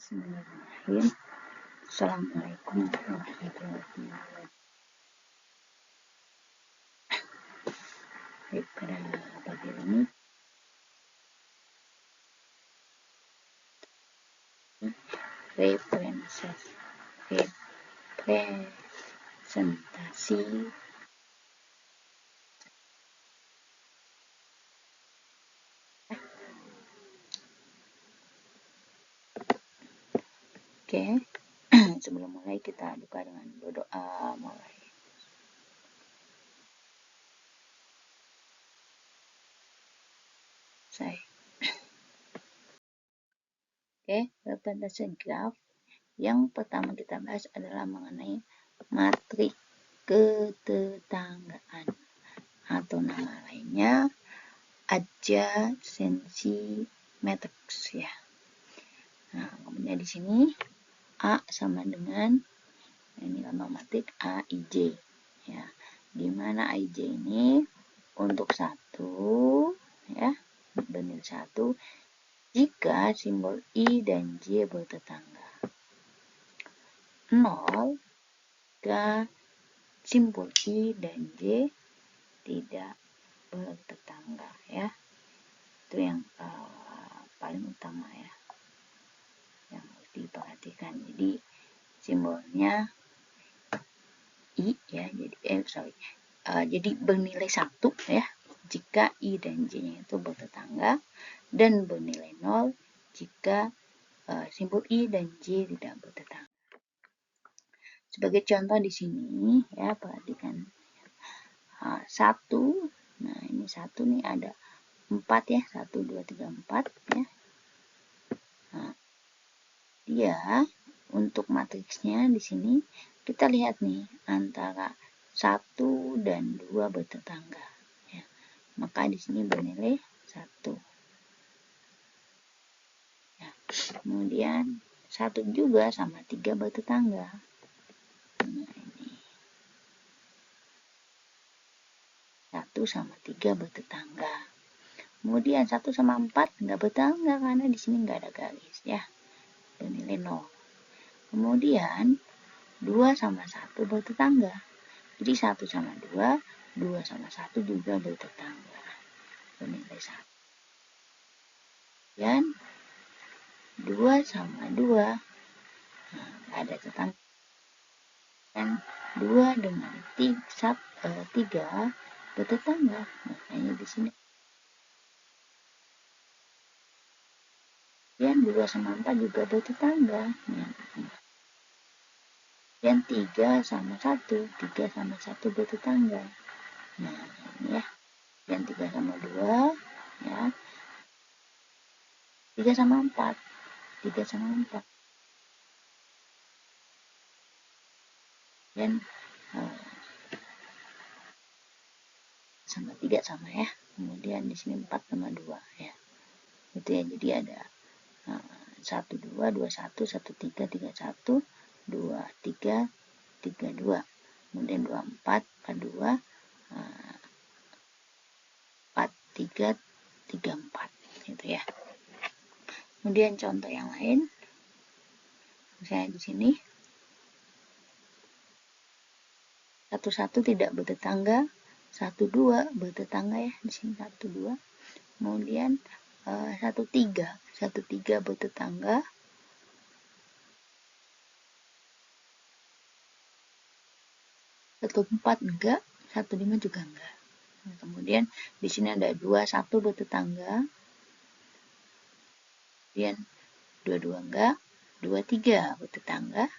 Bismillahirrahmanirrahim. Assalamualaikum warahmatullahi wabarakatuh. Baik, pada pagi ini representasi Oke. Sebelum mulai kita buka dengan berdoa mulai. Oke, representasi graf. Yang pertama kita bahas adalah mengenai matrik ketetanggaan atau nama lainnya adjacency matrix ya. Nah, kemudian di sini A sama dengan ini lambang matrik AIJ ya. Di mana AIJ ini untuk 1 ya, bernilai 1 jika simbol I dan J bertetangga. 0 jika simbol I dan J tidak bertetangga ya. Itu yang paling utama ya, yang harus diperhatikan. Jadi simbolnya I ya, jadi bernilai 1 ya jika I dan J nya itu bertetangga, dan bernilai 0 jika simbol I dan J tidak bertetangga. Sebagai contoh di sini ya, perhatikan 1. Nah, ini 1 nih ada 4 ya, 1 2 3 4 ya. Nah, dia untuk matriksnya di sini kita lihat nih antara 1 dan 2 bertetangga ya. Maka di sini bernilai 1. Ya. Kemudian 1 juga sama 3 bertetangga. Nah, ini 1 sama 3 bertetangga. Kemudian 1 sama 4 nggak bertetangga karena di sini nggak ada garis ya. Bernilai 0. Kemudian 2 sama 1 bertetangga. Jadi 1 sama 2, 2 sama 1 juga bertetangga. Bernilai 1. Dan 2 sama 2, nah, ada tetangga. Dan 2 dengan 3 bertetangga. Makanya di sini. Dan 2 sama 4 juga bertetangga. Dan 3 sama 1, 3 sama 1 bertetangga. Nah, ini ya. Dan 3 sama 2, ya. 3 sama 4, 3 sama 4. Dan sama 3 sama ya. Kemudian di sini 4 sama 2 ya. Itu ya, jadi ada 1 2 2 1 1 3 3 1 2 3 3 2. Kemudian 2 4 4 2 4 3 3 4 gitu ya. Kemudian contoh yang lain, misalnya di sini 1 1 tidak bertetangga, 1 2 bertetangga ya, di sini 1 2. Kemudian 1 3 bertetangga, 1 4 enggak, 1 5 juga enggak. Nah, kemudian di sini ada 2 1 bertetangga, kemudian 2 2 enggak, 2 3 bertetangga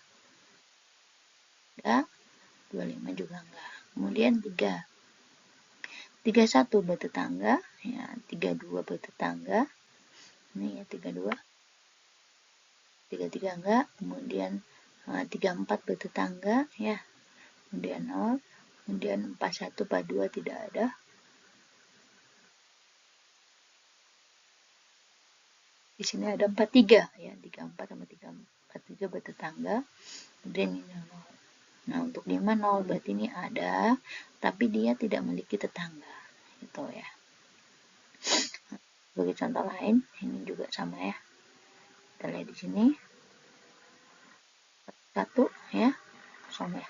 enggak, 2 5 juga enggak. Kemudian 3 1 bertetangga ya, 3 2 bertetangga. Ini ya 3 2. 3 3 enggak, kemudian 3 4 bertetangga ya. Kemudian 0, kemudian 4 1 4 2 tidak ada. Di sini ada 4 3 ya, 3 4 sama 3 4 3 bertetangga. Kemudian ini 0. Nah, untuk 5 0 berarti ini ada, tapi dia tidak memiliki tetangga. Gitu ya. Sebagai contoh lain, ini juga sama ya. Kita lihat di sini. 1 ya, kosong ya.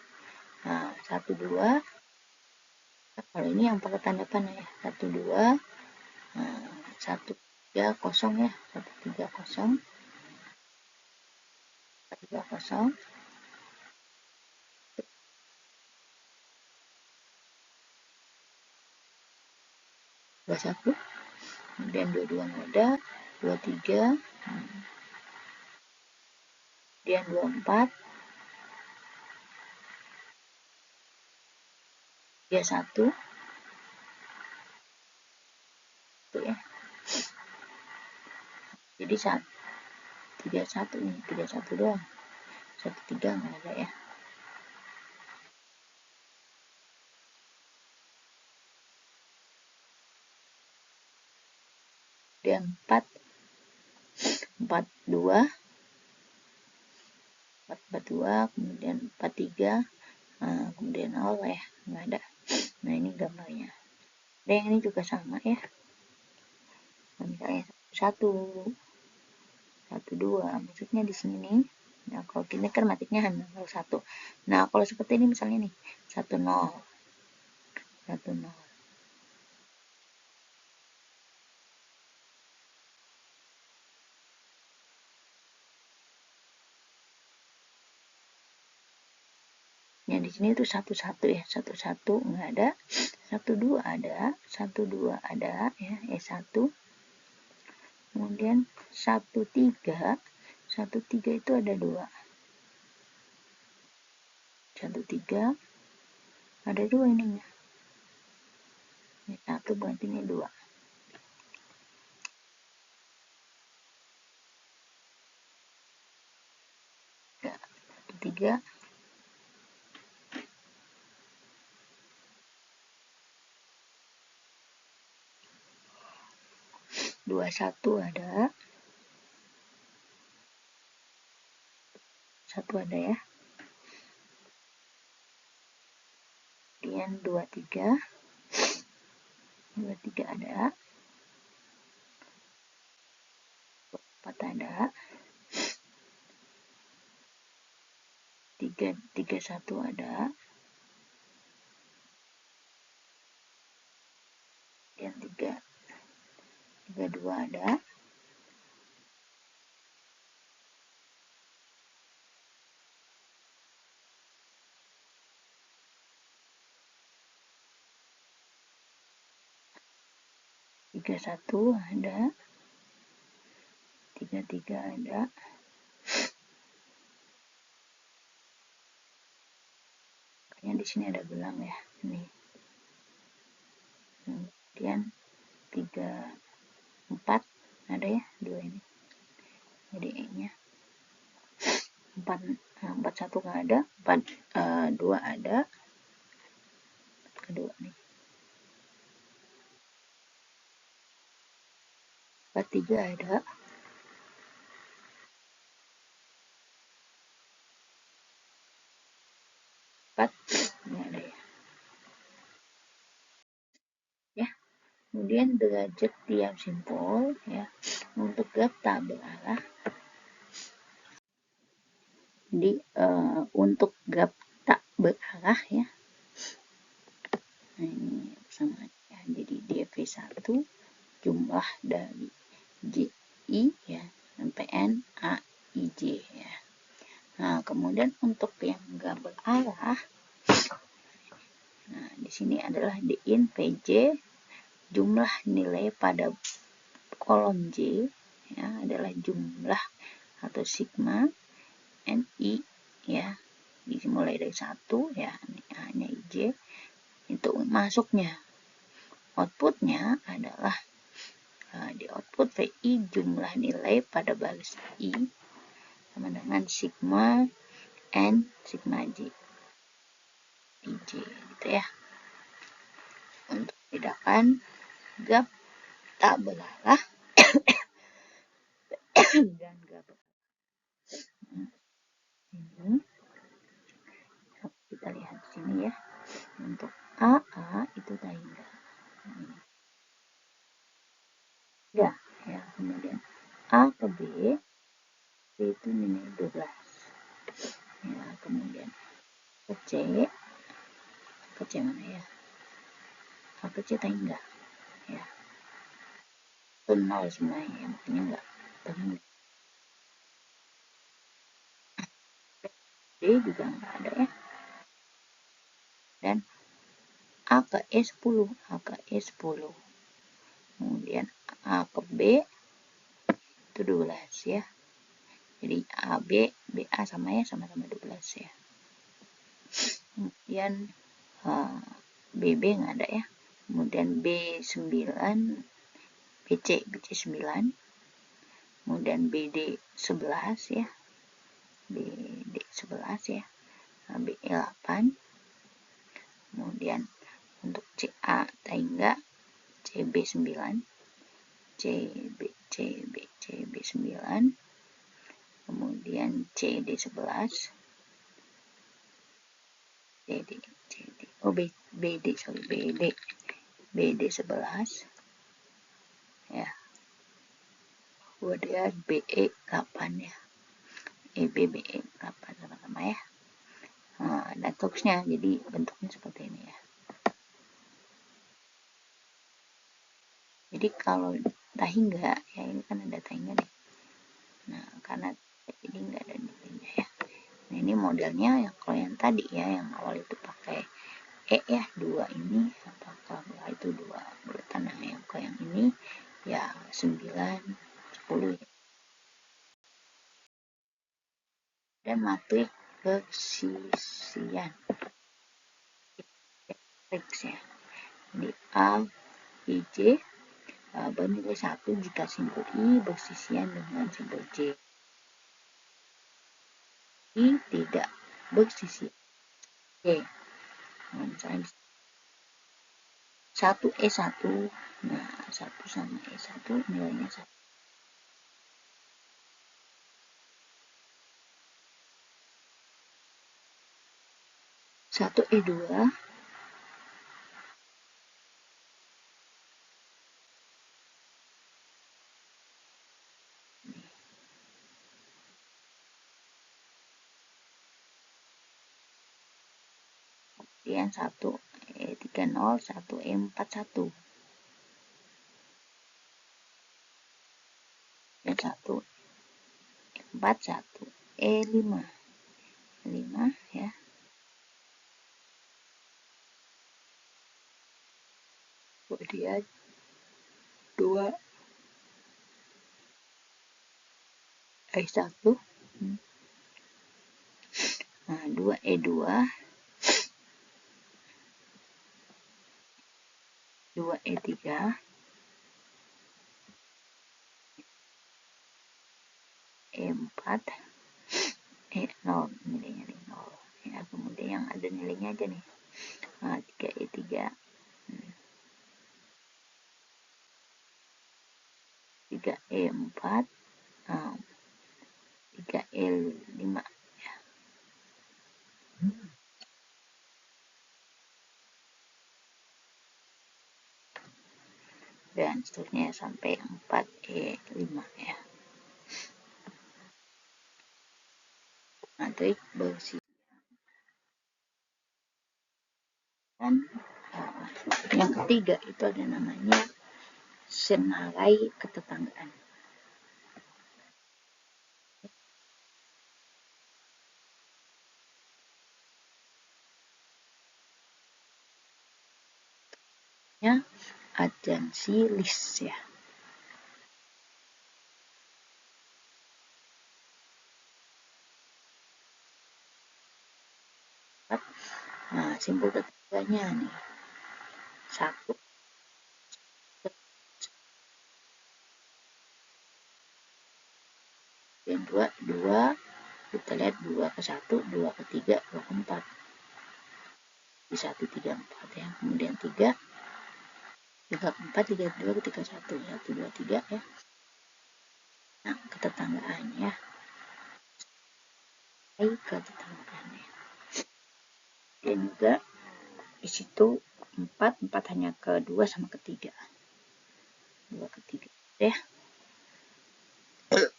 Nah, 1 2, kalau ini yang pakai tanda panah ya, 1 2, 1 3 kosong ya, 1 3 kosong, 3 kosong, 2 1, kemudian 2 2 nggak ada, 2 3, kemudian 2 4, 3 1, itu ya. Jadi 3 1 nih, 3 1 doang, 1 3 nggak ada ya. Kemudian 4 4 2, 4 4 2, kemudian 4 3, kemudian 0 ya, nggak ada. Nah, ini gambarnya. Dan yang ini juga sama ya. Nah, misalnya 1 1 2, maksudnya di sini nih. Nah, kalau gini kan matiknya hanya 1. Nah, kalau seperti ini misalnya nih, 1 0, 1 0. Yang di sini tuh 1 1 ya, 1 1 nggak ada, 1 2 ada, 1 2 ada ya, 1. Kemudian 1 3, 1 3 itu ada 2. 1 3 ada 2 ininya. Ini 1 berarti ini 2. 3 2 1 ada, 1 ada ya. Kemudian 2 3, 2 3 ada, 4 ada, 3 3 1 ada, kemudian 3 3 2 ada, 3 1 ada, 3 3 ada, kayaknya di sini ada gelang ya, ini. Kemudian 3 4 ada ya, 2 ini. Jadi E-nya 4 4 1 nggak ada, 4 2 ada, kedua nih. 4 3 ada, 4 nggak ada ya. Ya, kemudian derajat tiap simpul ya untuk graf tak berarah. Jadi untuk graf tak berarah ya. Nah, ini sama ya. Jadi dv1 jumlah dari JI ya sampai N A I J ya. Nah, kemudian untuk yang nggak berarah, nah di sini adalah din PJ jumlah nilai pada kolom J ya adalah jumlah atau sigma NI ya, dimulai dari 1 ya, ini A-nya IJ. Itu masuknya. Outputnya adalah di output VI jumlah nilai pada baris I sama dengan sigma N sigma J IJ gitu ya. Untuk membedakan graf tak berarah dan graf ini kita lihat di sini ya. Untuk AA itu tadi enggak. Ya, ya, kemudian A ke B itu nilai 12. ya. Kemudian ke C mana ya, ke C tangga ya, itu 0 sebenarnya ya, makanya enggak. D juga enggak ada ya. Dan A ke E10, A ke E10. Kemudian A ke B itu 12 ya. Jadi AB, BA sama ya, sama-sama 12 ya. Kemudian BB nggak ada ya. Kemudian B9, BC 9. Kemudian BD 11 ya. BD 11 ya. BE 8. Kemudian untuk CA tangga CB 9. CB 9. Kemudian CD 11. BD 11 ya. Kemudian BE 8 ya. EB BE 8 sama-sama ya. Dan terusnya, jadi bentuknya seperti ini ya. Jadi kalau tangga ya, ini kan ada tangga nih. Nah, karena jadi nggak ada nilainya ya. Nah, ini modelnya yang kalau yang tadi ya, yang awal itu pakai ya, 2 ini, apakah itu 2 bulatan. Nah, yang ke yang ini ya 9, 10 ya. Dan matrik persisian ya. Jadi A, I, J bernilai 1 jika simbol I bersisian dengan simbol J. I tidak bersisian J. Nah, misalnya 1 E1, nah 1 sama E1 nilainya 1. 1 E2 kemudian 1 E30, 1 E41 dan 1 E41 E5 ya. Kemudian 2 E1, nah 2 E2, 2 E3, E4, E0 nilainya 0 ya. Kemudian yang ada nilainya aja nih, 3 E3, 3 E4, 3 E5 ya. Dan seterusnya sampai 4 E5 ya. Matrik bersih. Dan yang ketiga itu ada namanya senarai ketetanggaan. Ya, adjansi list ya. Nah, simbol tetangganya nih 1 dan 2 kita lihat 2 ke 1, 2 ke 3, 2 ke 4 di 1, 3, 4 ya. Kemudian 3 ke 4, 3 ke 2, 3 ke 1, 1, 2, 3 ya. Nah, ketetanggaannya ketetanggaannya dan juga di situ 4 hanya ke 2 sama ke 3, 2 ke 3 ya.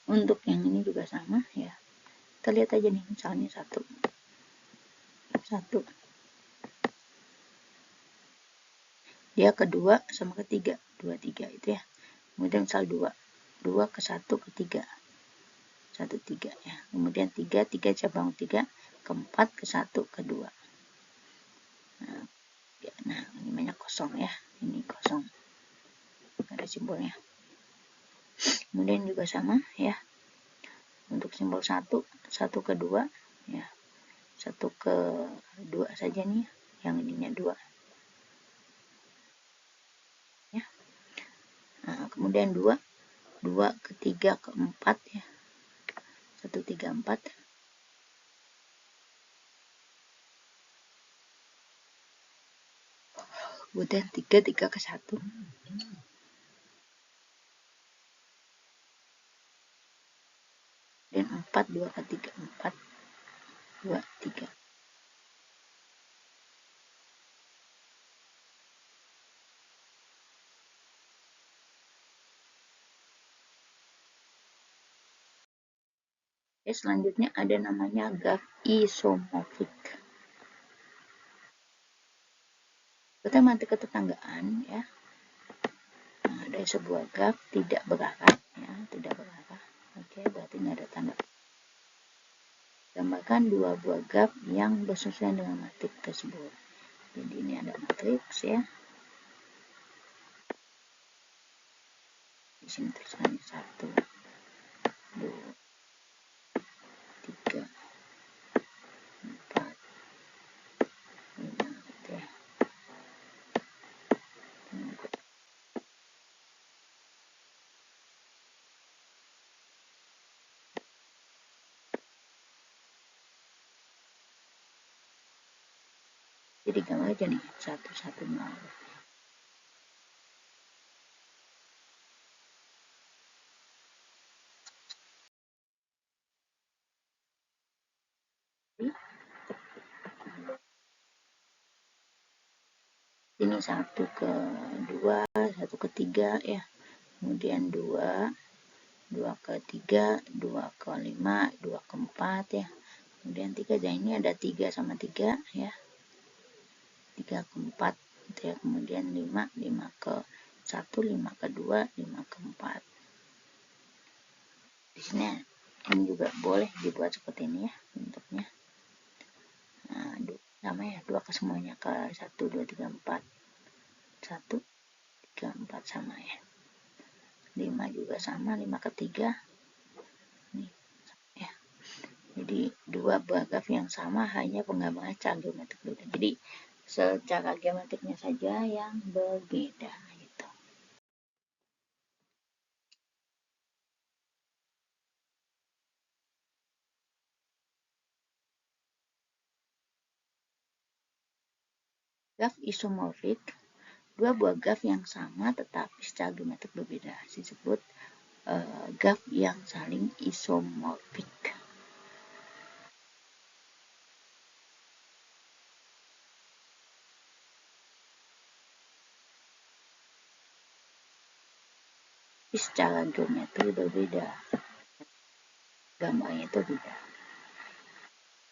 Untuk yang ini juga sama ya, kita lihat aja nih, misalnya 1 dia kedua sama ketiga, 2 3 itu ya. Kemudian misal 2 ke 1 ke 3, 1 3 ya. Kemudian 3 cabang 3 ke 4 ke 1 ke 2. Nah, ini banyak kosong ya, ini kosong, ada simbolnya. Kemudian juga sama ya, untuk simbol 1 ke 2 ya, 1 ke 2 saja nih, yang ininya 2 ya. Nah, kemudian 2 ke 3 ke 4 ya, 1 3 4. Kemudian 3 ke 1. Dan 4 2 ke 3 4 2 3. Oke, selanjutnya ada namanya graf isomorfik. Matematika ketetanggaan ya. Nah, ada sebuah graf tidak berarah ya, tidak berarah. Oke, berarti nggak ada tanda. Gambarkan dua buah graf yang bersesuaian dengan matriks tersebut. Jadi ini ada matriks ya. Di sini tulisannya 1 2 3 4 5 gitu ya. Jadi gambar aja nih 1 1 0. Ini 1 ke 2, 1 ke 3 ya. Kemudian 2 ke 3, 2 ke 5, 2 ke 4 ya. Kemudian 3, dan ini ada 3 sama 3 ya. 3 ke 4 gitu ya. Kemudian 5 ke 1, 5 ke 2, 5 ke 4. Di sini ini juga boleh dibuat seperti ini ya bentuknya. Nah, sama ya, 2 ke semuanya, ke 1 2 3 4. 1 3 4 sama ya. 5 juga sama, 5 ke 3. Nih, ya. Jadi dua buah graf yang sama, hanya penggambaran secara geometrik berbeda. Jadi secara geometriknya saja yang berbeda gitu. Graf isomorfik, dua buah graf yang sama tetapi secara geometrik berbeda, disebut graf yang saling isomorfik. Secara geometri berbeda, gambarnya itu beda,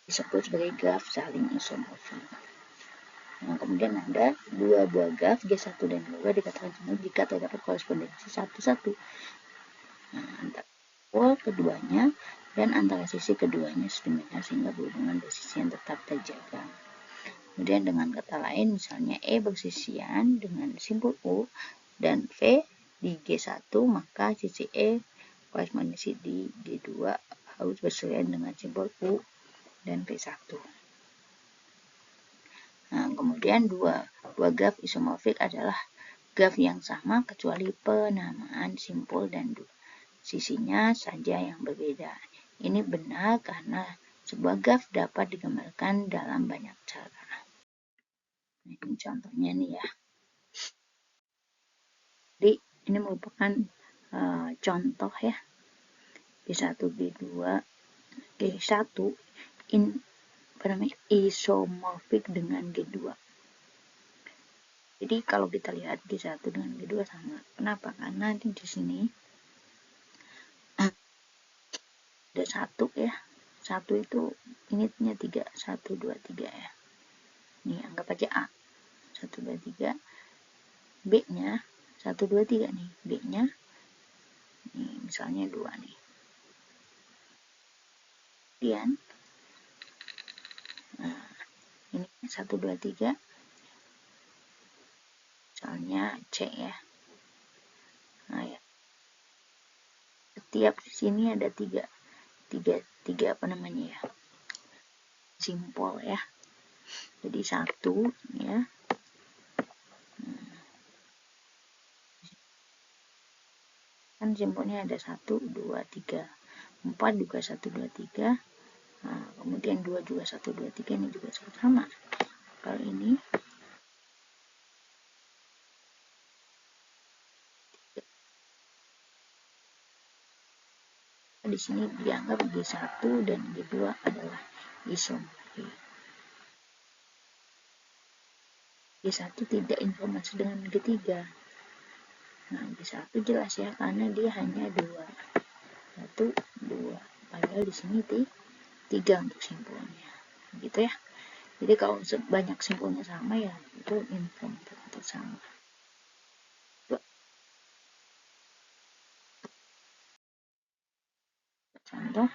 disebut sebagai graf saling isomorfik. Nah, kemudian ada dua buah graf G1 dan G2 dikatakan sama jika terdapat korespondensi 1-1 antara pol keduanya dan antara sisi keduanya sedemikian sehingga berhubungan bersisi yang tetap terjaga. Kemudian dengan kata lain, misalnya E bersisian dengan simbol U dan V di G1, maka sisi E korespondensi di G2 harus bersisian dengan simbol U dan V1. Nah, kemudian dua graf isomorfik adalah graf yang sama kecuali penamaan simpul dan sisinya saja yang berbeda. Ini benar karena sebuah graf dapat digambarkan dalam banyak cara. Nah, ini contohnya nih ya. Jadi ini merupakan contoh ya. G1, G2, G1 isomorfik dengan G2. Jadi kalau kita lihat G1 dengan G2 sama. Kenapa? Karena di sini ada 1 ya. 1 itu unitnya 3, 1, 2, 3 ya. Nih anggap aja A, 1, 2, 3. B nya 1, 2, 3 nih, B nya nih misalnya 2 nih. Kemudian nah, ini 1, 2, 3 misalnya C ya. Nah ya, setiap sini ada tiga apa namanya ya, simpol ya. Jadi 1 ya, kan simpolnya ada 1, 2, 3, 4 juga 1, 2, 3. Nah, kemudian 2 juga 1, 2, 3 ini juga sama. Kalau ini di sini dianggap G1 dan G2 adalah isomorfi. G1 tidak informasi dengan G3. Nah, G1 jelas ya, karena dia hanya 2. 1, 2. Padahal di sini 3 untuk simpulnya. Gitu ya. Jadi kalau banyak simpulnya sama ya, itu informasi untuk sama. Contoh,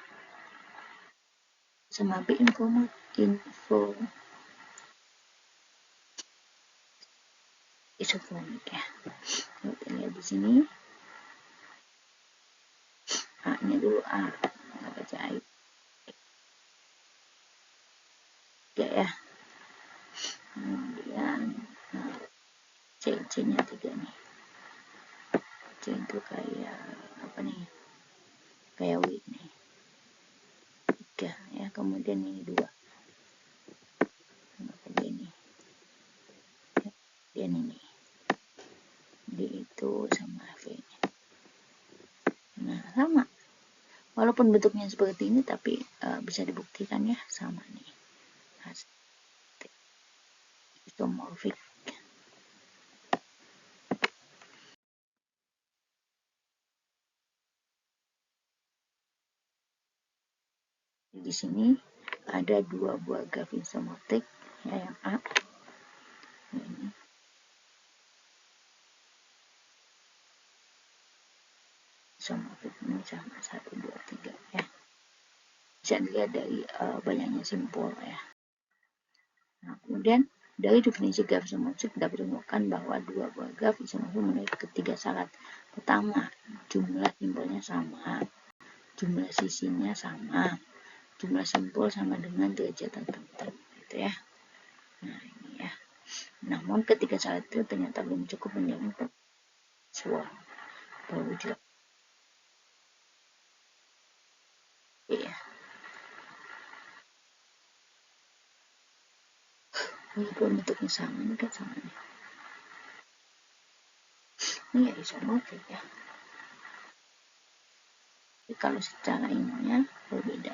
sama B info isotonik ya. Kita lihat di sini A-nya dulu A, nggak baca A ya. Kemudian C-nya 3 nih. C itu kayak apa nih? Kayak W nih. 3 ya. Kemudian ini 2. Kemudian ini. Kemudian ini. D itu sama V. Nah, sama. Walaupun bentuknya seperti ini, tapi bisa dibuktikan ya, sama nih. Isomorfik. Di sini ada 2 buah graf isomorfik ya, yang A ini isomorfik ini sama 1, 2, 3 ya. Bisa dilihat dari banyaknya simpul ya. Nah, kemudian dari definisi graf isomorfik dapat ditemukan bahwa 2 buah graf isomorfik memiliki ketiga syarat. Pertama, jumlah simpulnya sama, jumlah sisinya sama, jumlah simpul sama dengan derajat tertentu gitu ya. Nah, ini ya. Namun ketiga syarat itu ternyata belum cukup menjamin perwujudan. Ya. Walaupun bentuknya sama, ini kan sama nih. Ini ya isomorfik ya. Tapi kalau secara ininya berbeda.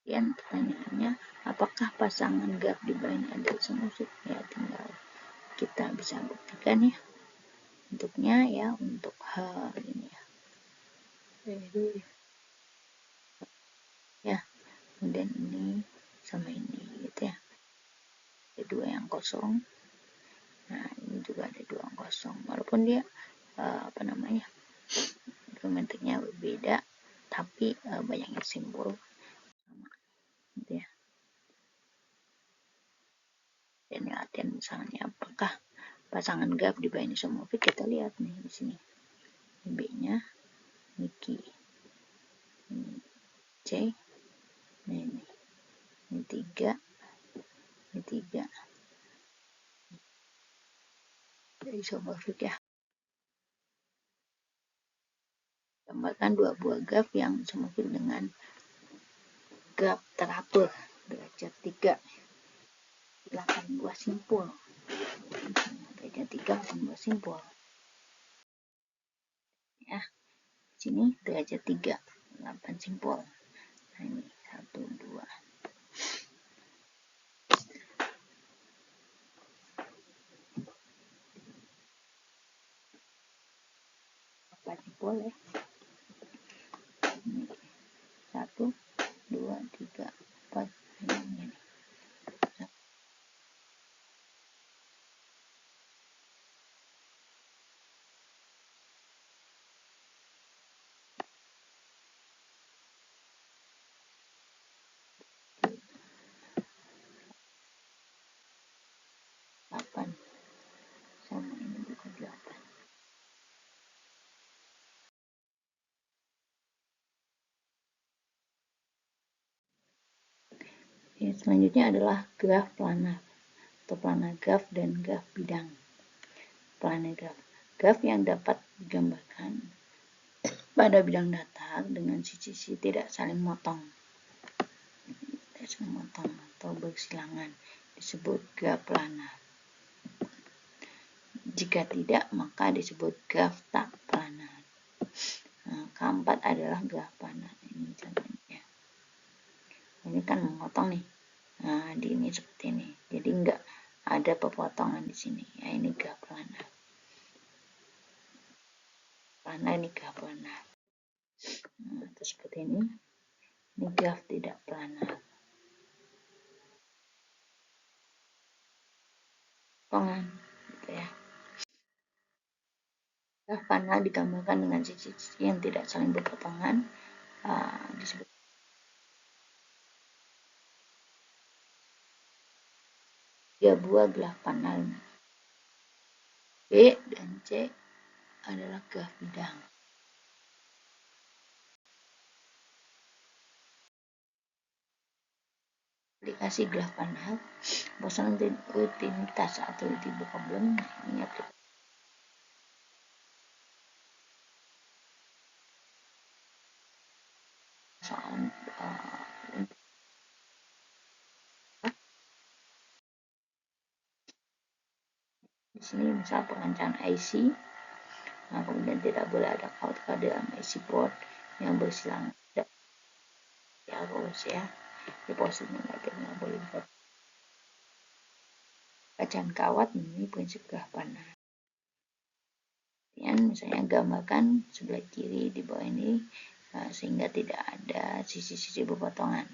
Kemudian pertanyaannya, apakah pasangan graf di bawah ini ada isomorfik? Ya, tinggal kita bisa buktikan ya. Bentuknya ya, untuk hal ini ya. Ya, kemudian ini sama ini gitu ya. Ada 2 yang kosong. Nah, ini juga ada 2 yang kosong. Walaupun dia apa namanya, geometriknya berbeda, tapi banyaknya simbol sama gitu ya. Dan latihan misalnya, apakah pasangan graf di bawah ini isomorfik? Kita lihat nih di sini. B-nya Niki, ini C, nah ini 3, ini 3. Isomorfik ya. Gambarkan 2 buah graf yang isomorfik dengan graf teratur derajat 3, 8 buah simpul. Derajat 3, 8 buah simpul. Ya, sini derajat 3, 8 simpul. Nah, ini 1, 2. Apa simpul ya? Oke, selanjutnya adalah graf planar atau planar graf dan graf bidang. Planar graf. Graf yang dapat digambarkan pada bidang datar dengan sisi-sisi tidak saling motong. Tidak saling motong atau bersilangan disebut graf planar. Jika tidak, maka disebut graf tak planar. Nah, keempat adalah graf planar. Ini contohnya. Ini kan memotong nih. Nah, di ini seperti ini. Jadi enggak ada pepotongan di sini. Ya, ini graf planar. Planar ini graf planar. Nah, itu seperti ini. Ini graf tidak planar. Potongan, gitu ya. Graf planar digambarkan dengan sisi-sisi yang tidak saling berpotongan. Disebut 3 buah graf planar. B dan C adalah graf bidang. Aplikasi graf planar, bosan rutinitas atau tipe problem. Ini aplikasi soal di sini misal perancangan IC. Nah, kemudian tidak boleh ada kode dalam IC port yang bersilang harus ya depositnya nggak boleh dipotong. Bacaan kawat ini prinsip graf planar. Misalnya gambarkan sebelah kiri di bawah ini sehingga tidak ada sisi-sisi berpotongan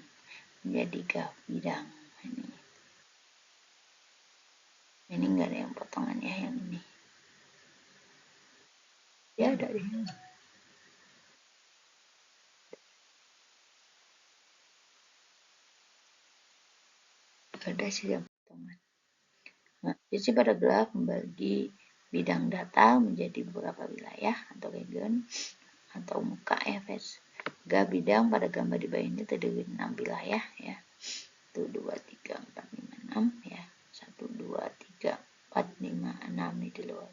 menjadi graf bidang. Ini nggak ada yang potongan ya, yang ini ya ada deh. Ada sih yang potongan. Nah, sisi pada graf membagi bidang data menjadi beberapa wilayah atau region atau muka ya guys. Graf bidang pada gambar di bawah ini terdiri 6 wilayah ya. 1, 2, 3, 4, 5, 6 ya. 1, 2, 3, 4, 5, 6 ini di luar.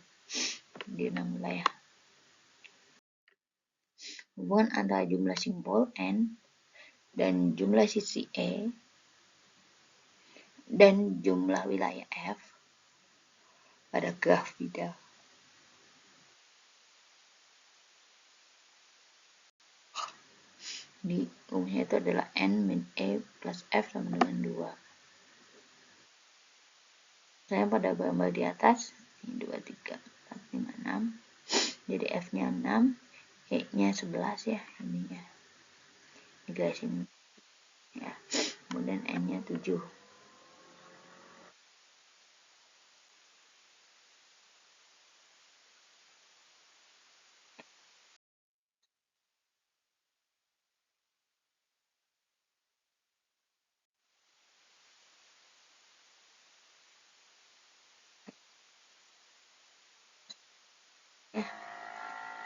Di 6 wilayah. Hubungan antara jumlah simbol N dan jumlah sisi E dan jumlah wilayah F pada graf bidang. Di rumusnya itu adalah N min E plus F sama dengan 2. Saya pada gambar di atas, ini 2, 3, 4, 5, 6. Jadi F-nya 6, E-nya 11 ya, ini ya. Di garis ini. Ya. Kemudian N-nya 7. Ya.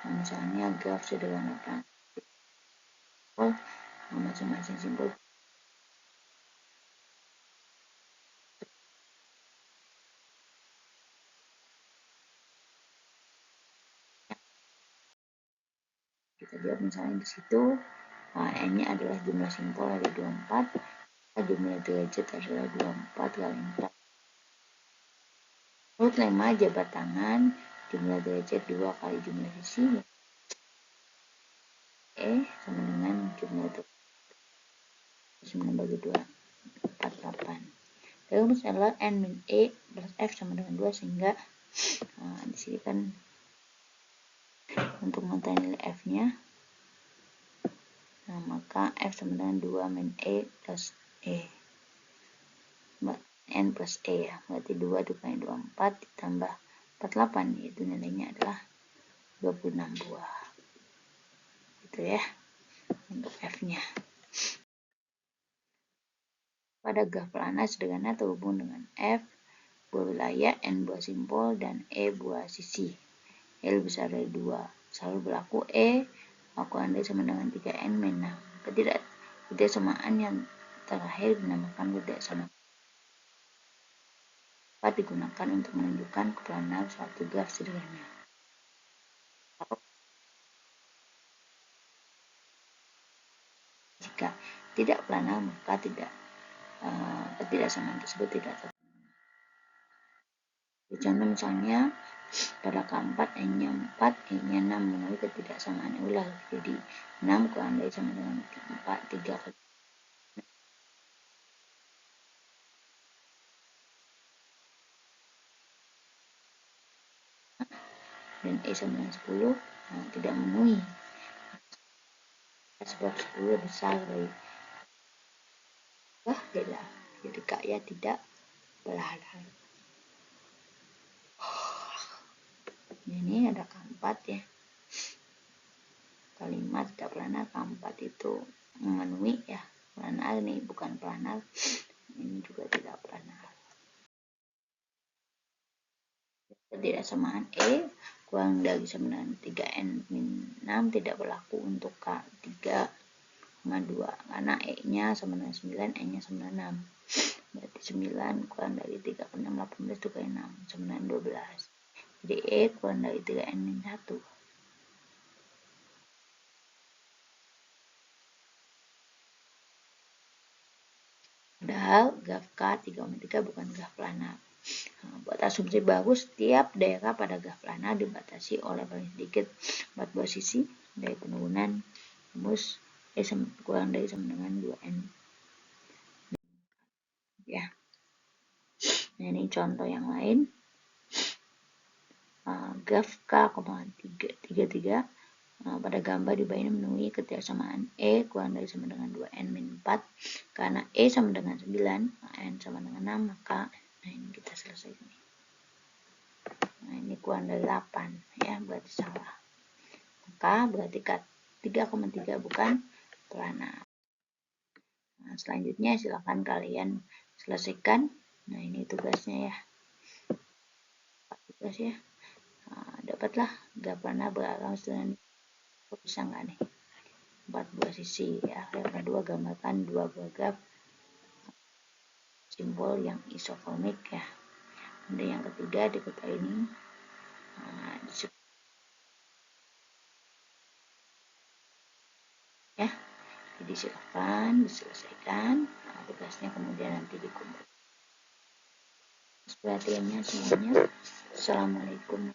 Nah, misalnya graf sederhana kan. Masing-masing simbol kita lihat misalnya di situ N-nya adalah jumlah simbol ada 24, jumlah derajat adalah 24 kali 4. Menurut lemma jabat tangan, jumlah derajat 2 kali jumlah sisi sama dengan jumlah derajat 9 bagi 2, 48. Terus adalah N min E plus F sama dengan 2 sehingga di sini kan untuk mengetahui nilai F-nya, nah maka F sama dengan 2 min E plus E. N plus E ya, berarti 2 dikali 24 ditambah 48, yaitu nilainya adalah 26 buah. Gitu ya, untuk F-nya. Pada graf planar sederhana terhubung dengan F buah wilayah, N buah simbol, dan E buah sisi. L besar dari 2. Selalu berlaku E, aku andai sama dengan 3N min 6. Ketidaksamaan yang terakhir dinamakan tidak sama. Dapat digunakan untuk menunjukkan keplanar suatu graf sederhana. Jika tidak planar, maka ketidaksamaan tersebut tidak terpenuhi. Contoh misalnya pada K4 N-nya 4, E-nya 6 memenuhi ketidaksamaan ulang. Jadi 6 kurang dari sama dengan 4, 3 dan E sama dengan 10 tidak memenuhi. Sebab 10 besar dari beda. Jadi kaya tidak planar. Ini ada K4 ya. Kalimat tidak planar K4 itu memenuhi ya. Planar ini bukan planar. Ini juga tidak planar. Ketidaksamaan E kurang dari sama dengan 3N-6 tidak berlaku untuk K3,2 karena E-nya sama dengan 9, N-nya sama dengan 6. Berarti 9 kurang dari 3 ke 6, 18 itu ke 6 sama dengan 12. Jadi E kurang dari 3N-1. Padahal graf K3,3 bukan graf planar. Buat asumsi baru, setiap daerah pada graf planar dibatasi oleh paling sedikit 4 buah sisi dari penurunan rumus E kurang dari sama dengan 2N. Ya. Nah, ini contoh yang lain. Graf K,33 pada gambar di bawah ini memenuhi ketidaksamaan E kurang dari sama dengan 2N-4. Karena E sama dengan 9, N sama dengan 6, maka ini kita selesaikan. Nah, ini kurang dari 8 ya, berarti salah. Maka berarti K3,3 bukan planar. Nah, selanjutnya silakan kalian selesaikan. Nah, ini tugasnya ya. Tugas ya. Dapatlah graf planar berarah dengan bisa nggak nih? 4 buah sisi ya. Yang kedua, gambarkan 2 buah graf simbol yang isoformik ya. Kemudian yang ketiga, di kota ini ya. Jadi silakan diselesaikan tugasnya, kemudian nanti dikumpulkan. Perhatiannya semuanya. Assalamualaikum.